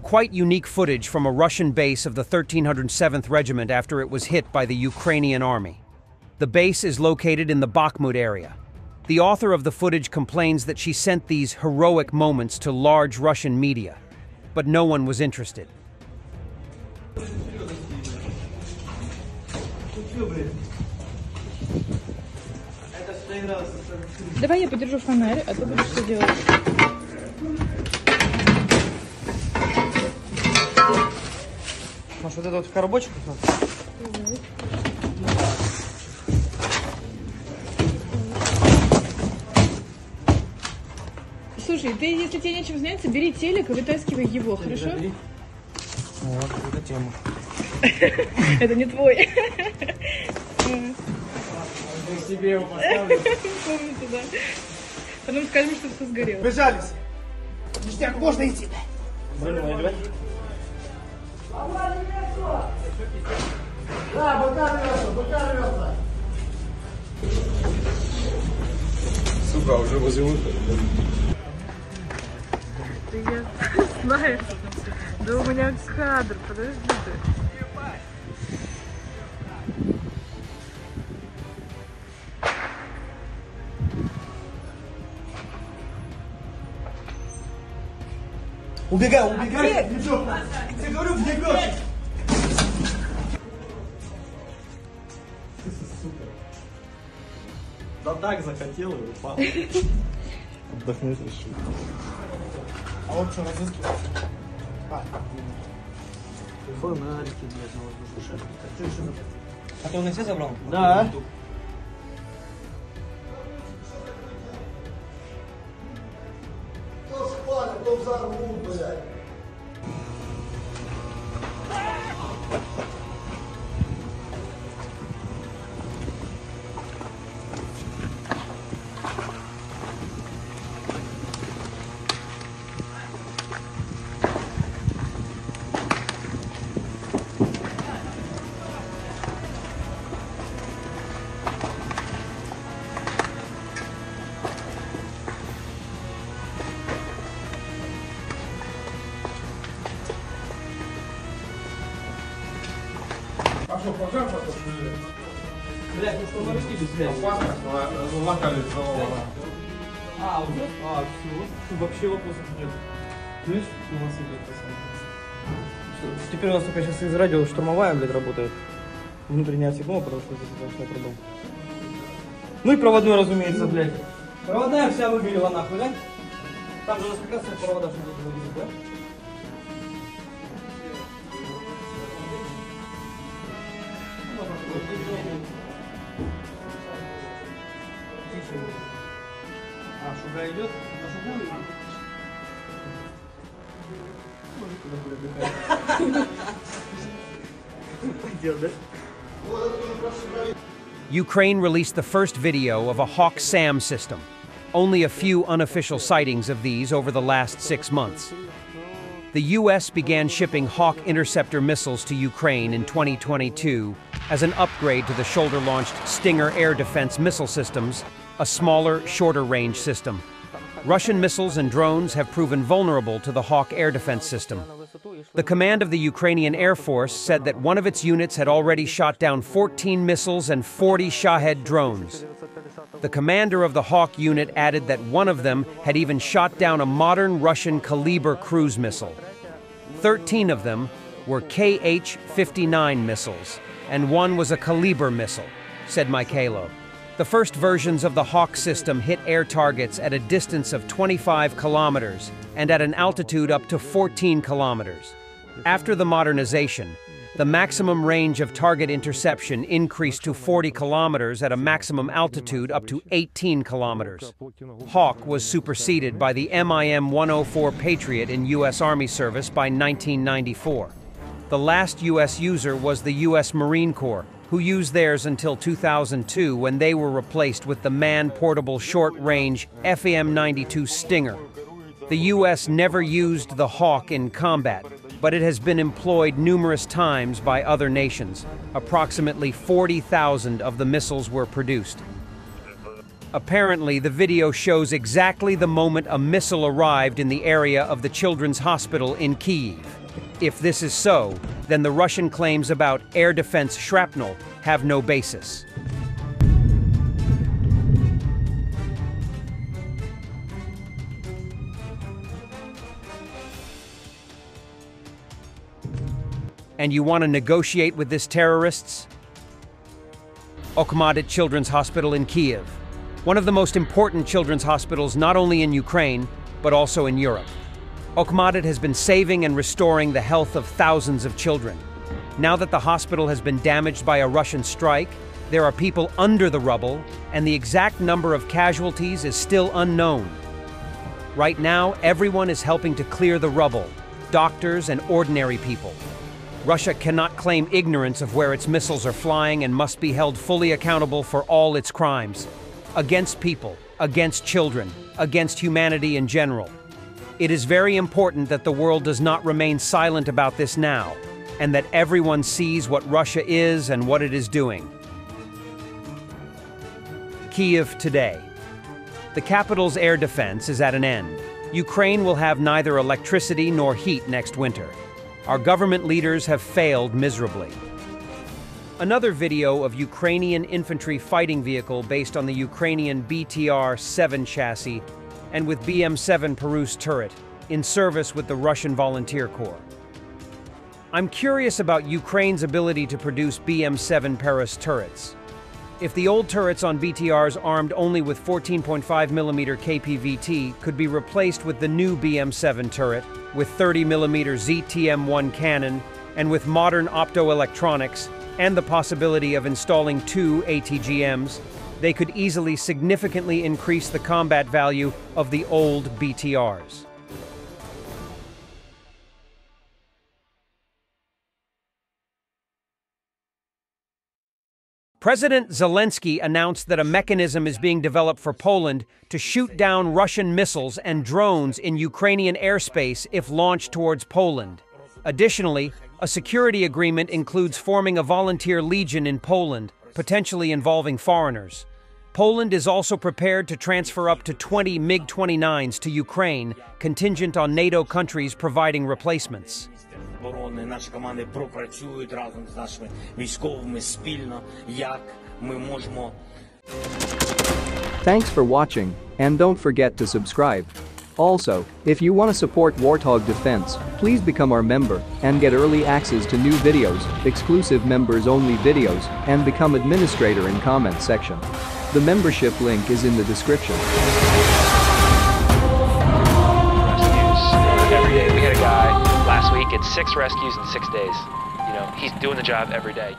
Quite unique footage from a Russian base of the 1307th Regiment after it was hit by the Ukrainian army. The base is located in the Bakhmut area. The author of the footage complains that she sent these heroic moments to large Russian media, but no one was interested. Давай я подержу фонарь, а ты будешь что делать? Может, вот это вот в коробочек? Слушай, ты, если тебе нечем заняться, бери телек и вытаскивай его, хорошо? Вот, это тема. Это не твой. Я себе его поставлю. Помните, да. Потом скажем, что все сгорело. Бежались. Ништяк, можно идти. Да, бока рвется. Сука, уже возле выхода. Ты я знаю. Да у меня кадр, подожди ты. Убегай, убегай! Я говорю, вбегай! Да так захотел и упал. Отдохнуть решил. А вот что, разыскивать? Фонарики, блядь, можно. А ты у нас все забрал? Да. Кто спали, кто взорвут, блядь. А что, пожар потушили? Блядь, ну что, нарушки без связи? Опасность локализована. А, уже? А, все. Вообще вопросов нет. Видишь, у нас идет это самое. Теперь у нас только сейчас из радио штурмовая, блядь, работает. Внутренняя сигнал, потому что здесь большой трудом. Ну и проводной, разумеется, блядь. Проводная вся выгорела нахуй, да? Там же у нас как раз провода, что не было, да? А, шуга идет? На шугу или? Пойдет, да? Ukraine released the first video of a Hawk SAM system. Only a few unofficial sightings of these over the last 6 months. The U.S. began shipping Hawk interceptor missiles to Ukraine in 2022 as an upgrade to the shoulder-launched Stinger air defense missile systems, a smaller, shorter-range system. Russian missiles and drones have proven vulnerable to the Hawk air defense system. The command of the Ukrainian Air Force said that one of its units had already shot down 14 missiles and 40 Shahed drones. The commander of the Hawk unit added that one of them had even shot down a modern Russian Kaliber cruise missile. 13 of them were Kh-59 missiles, and one was a Kaliber missile, said Mikhailo. The first versions of the Hawk system hit air targets at a distance of 25 kilometers and at an altitude up to 14 kilometers. After the modernization, the maximum range of target interception increased to 40 kilometers at a maximum altitude up to 18 kilometers. Hawk was superseded by the MIM-104 Patriot in U.S. Army service by 1994. The last U.S. user was the U.S. Marine Corps, who used theirs until 2002 when they were replaced with the man-portable short-range FAM-92 Stinger. The U.S. never used the Hawk in combat, but it has been employed numerous times by other nations. Approximately 40,000 of the missiles were produced. Apparently, the video shows exactly the moment a missile arrived in the area of the children's hospital in Kyiv. If this is so, then the Russian claims about air defense shrapnel have no basis. And you want to negotiate with this terrorists? Bakhmut Children's Hospital in Kyiv, one of the most important children's hospitals not only in Ukraine, but also in Europe. Bakhmut has been saving and restoring the health of thousands of children. Now that the hospital has been damaged by a Russian strike, there are people under the rubble, and the exact number of casualties is still unknown. Right now, everyone is helping to clear the rubble, doctors and ordinary people. Russia cannot claim ignorance of where its missiles are flying and must be held fully accountable for all its crimes. Against people, against children, against humanity in general. It is very important that the world does not remain silent about this now, and that everyone sees what Russia is and what it is doing. Kyiv today. The capital's air defense is at an end. Ukraine will have neither electricity nor heat next winter. Our government leaders have failed miserably. Another video of Ukrainian infantry fighting vehicle based on the Ukrainian BTR-7 chassis and with BM-7 Perus turret in service with the Russian Volunteer Corps. I'm curious about Ukraine's ability to produce BM-7 Perus turrets. If the old turrets on BTRs armed only with 14.5mm KPVT could be replaced with the new BM-7 turret with 30mm ZTM-1 cannon and with modern optoelectronics and the possibility of installing 2 ATGMs, they could easily significantly increase the combat value of the old BTRs. President Zelensky announced that a mechanism is being developed for Poland to shoot down Russian missiles and drones in Ukrainian airspace if launched towards Poland. Additionally, a security agreement includes forming a volunteer legion in Poland, potentially involving foreigners. Poland is also prepared to transfer up to 20 MiG-29s to Ukraine, contingent on NATO countries providing replacements. Наші команди пропрацюють разом з нашими військовими спільно, як ми можемо. Thanks for watching, and don't forget to subscribe. Also, if you want to support Warthog Defense, please become our member and get early access to new videos, exclusive members-only videos, and become administrator in comment section. The membership link is in the description. Every day. We had a guy last week, it's 6 rescues in 6 days. You know, he's doing the job every day.